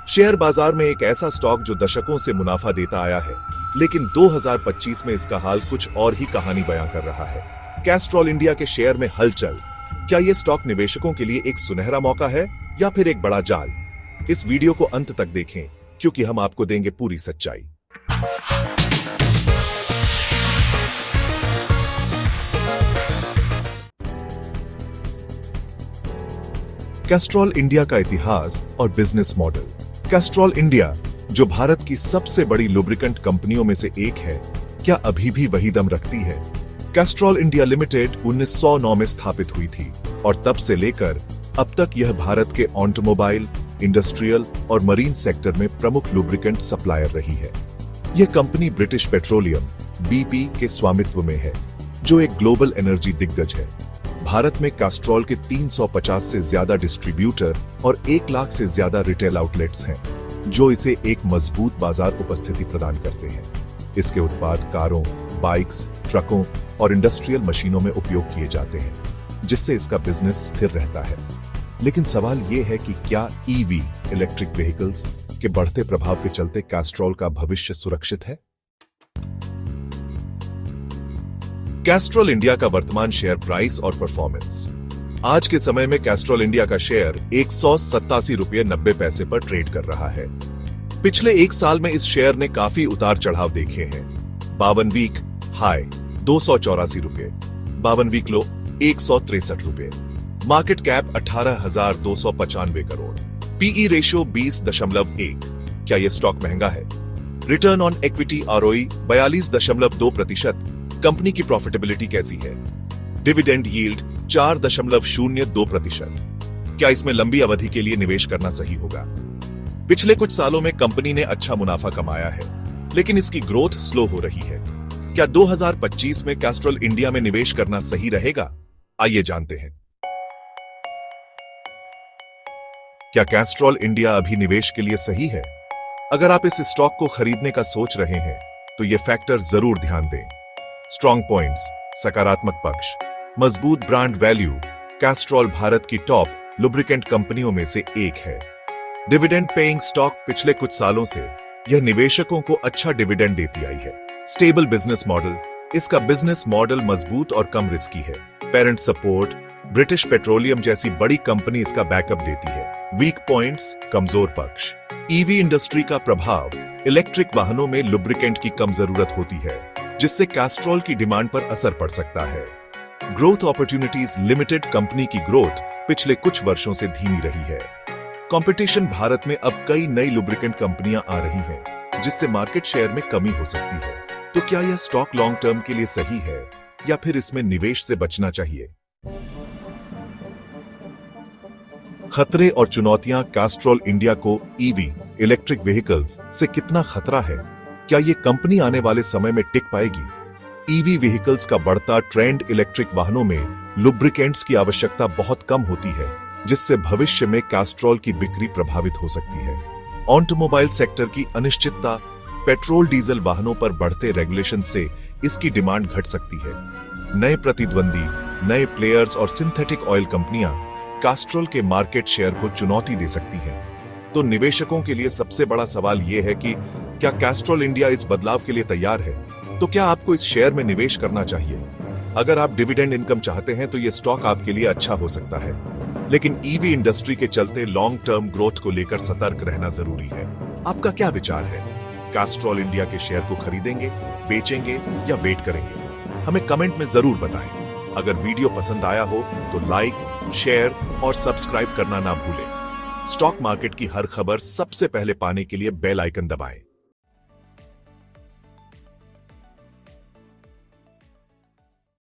Share बाजार में एक ऐसा स्टॉक जो दशकों से मुनाफा देता आया है, लेकिन 2025 में इसका हाल कुछ और ही कहानी बयां कर रहा है। कैस्ट्रॉल इंडिया के शेयर में हलचल। क्या यह स्टॉक निवेशकों के लिए एक सुनहरा मौका है या फिर एक बड़ा जाल? इस वीडियो को अंत तक देखें, क्योंकि हम आपको देंगे पूरी सच्चाई। कैस्ट्रॉल इंडिया का इतिहास और बिजनेस मॉडल। कैस्ट्रॉल इंडिया, जो भारत की सबसे बड़ी लुब्रिकेंट कंपनियों में से एक है, क्या अभी भी वही दम रखती है? कैस्ट्रॉल इंडिया लिमिटेड 1909 में स्थापित हुई थी और तब से लेकर अब तक यह भारत के ऑटोमोबाइल, इंडस्ट्रियल और मरीन सेक्टर में प्रमुख लुब्रिकेंट सप्लायर रही है। यह कंपनी ब्रिटिश पेट्रोलियम (BP) के स्वामित्व में है, जो एक ग्लोबल एनर्जी दिग्गज है। भारत में कैस्ट्रॉल के 350 से ज्यादा डिस्ट्रीब्यूटर और 1 लाख से ज्यादा रिटेल आउटलेट्स हैं, जो इसे एक मजबूत बाजार उपस्थिति प्रदान करते हैं। इसके उत्पाद कारों, बाइक्स, ट्रकों और इंडस्ट्रियल मशीनों में उपयोग किए जाते हैं, जिससे इसका बिजनेस स्थिर रहता है। लेकिन सवाल यह है कि क्या EV इलेक्ट्रिक व्हीकल्स के बढ़ते प्रभाव के चलते कैस्ट्रॉल का भविष्य सुरक्षित है? कैस्ट्रॉल इंडिया का वर्तमान शेयर प्राइस और परफॉर्मेंस। आज के समय में कैस्ट्रॉल इंडिया का शेयर 187 रुपये 90 पैसे पर ट्रेड कर रहा है। पिछले एक साल में इस शेयर ने काफी उतार चढ़ाव देखे हैं। 52 वीक हाई 284 रुपये, 52 वीक लो 163 रुपये, market cap 18,295 crore, PE ratio 20.1। क्या यह स्टॉक महंगा है? Return on equity ROE 42.2%। कंपनी की प्रॉफिटेबिलिटी कैसी है? Dividend yield 4.02%। क्या इसमें लंबी अवधि के लिए निवेश करना सही होगा? पिछले कुछ सालों में कंपनी ने अच्छा मुनाफा कमाया है, लेकिन इसकी ग्रोथ स्लो हो रही है। क्या 2025 में कैस्ट्रॉल इंडिया में निवेश करना सही रहेगा? आइए जानते हैं। क्या कैस्ट्रॉल इंडिया अभी निवेश के लिए सही है? अगर आप इस स्टॉक को खरीदने का सोच रहे हैं, तो ये फैक्टर जरूर ध्यान दें। स्ट्रॉन्ग पॉइंट्स, सकारात्मक पक्ष, मजबूत ब्रांड वैल्यू। कैस्ट्रॉल भारत की टॉप लुब्रिकेंट कंपनियों में से एक है। Dividend paying stock. पिछले कुछ सालों से यह निवेशकों को अच्छा डिविडेंड देती आई है। Stable business model. इसका बिजनेस मॉडल मजबूत और कम रिस्की है। Parent support. ब्रिटिश पेट्रोलियम जैसी बड़ी कंपनी इसका बैकअप देती है। वीक पॉइंट्स, कमजोर पक्ष। EV इंडस्ट्री का प्रभाव। इलेक्ट्रिक वाहनों में लुब्रिकेंट की कम जरूरत होती है, जिससे कैस्ट्रॉल की डिमांड पर असर पड़ सकता है। Growth opportunities limited. कंपनी की ग्रोथ पिछले कुछ वर्षों से धीमी रही है। कंपटीशन। भारत में अब कई नई लुब्रिकेंट कंपनियां आ रही हैं, जिससे मार्केट शेयर में कमी हो सकती है। तो क्या यह स्टॉक लॉन्ग टर्म के लिए सही है या फिर इसमें निवेश से बचना चाहिए? खतरे और चुनौतियां। कैस्ट्रॉल इंडिया को EV इलेक्ट्रिक व्हीकल्स से कितना खतरा है? क्या ये कंपनी आने वाले समय में टिक पाएगी? EV व्हीकल्स का बढ़ता ट्रेंड। इलेक्ट्रिक वाहनों में लुब्रिकेंट्स की आवश्यकता बहुत कम होती है, जिससे भविष्य में कैस्ट्रॉल की बिक्री प्रभावित हो सकती है। ऑटोमोबाइल सेक्टर की अनिश्चितता। पेट्रोल डीजल वाहनों पर बढ़ते रेगुलेशन से इसकी डिमांड घट सकती है। नए प्रतिद्वंदी, नए प्लेयर्स और सिंथेटिक ऑयल कंपनियां कैस्ट्रॉल के मार्केट शेयर को चुनौती दे सकती हैं। तो निवेशकों के लिए सबसे बड़ा सवाल यह है कि क्या कैस्ट्रॉल इंडिया इस बदलाव के लिए तैयार है? तो क्या आपको इस शेयर में निवेश करना चाहिए? अगर आप डिविडेंड इनकम चाहते हैं तो यह स्टॉक आपके लिए अच्छा हो सकता है, लेकिन EV इंडस्ट्री के चलते लॉन्ग टर्म ग्रोथ को लेकर सतर्क रहना जरूरी है। आपका क्या विचार है? कैस्ट्रॉल इंडिया के शेयर को खरीदेंगे, बेचेंगे या वेट करेंगे? हमें कमेंट में जरूर बताएं। अगर वीडियो पसंद आया हो तो लाइक, शेयर और सब्सक्राइब करना ना भूलें। स्टॉक मार्केट की हर खबर सबसे पहले पाने के लिए बेल आइकन दबाएं।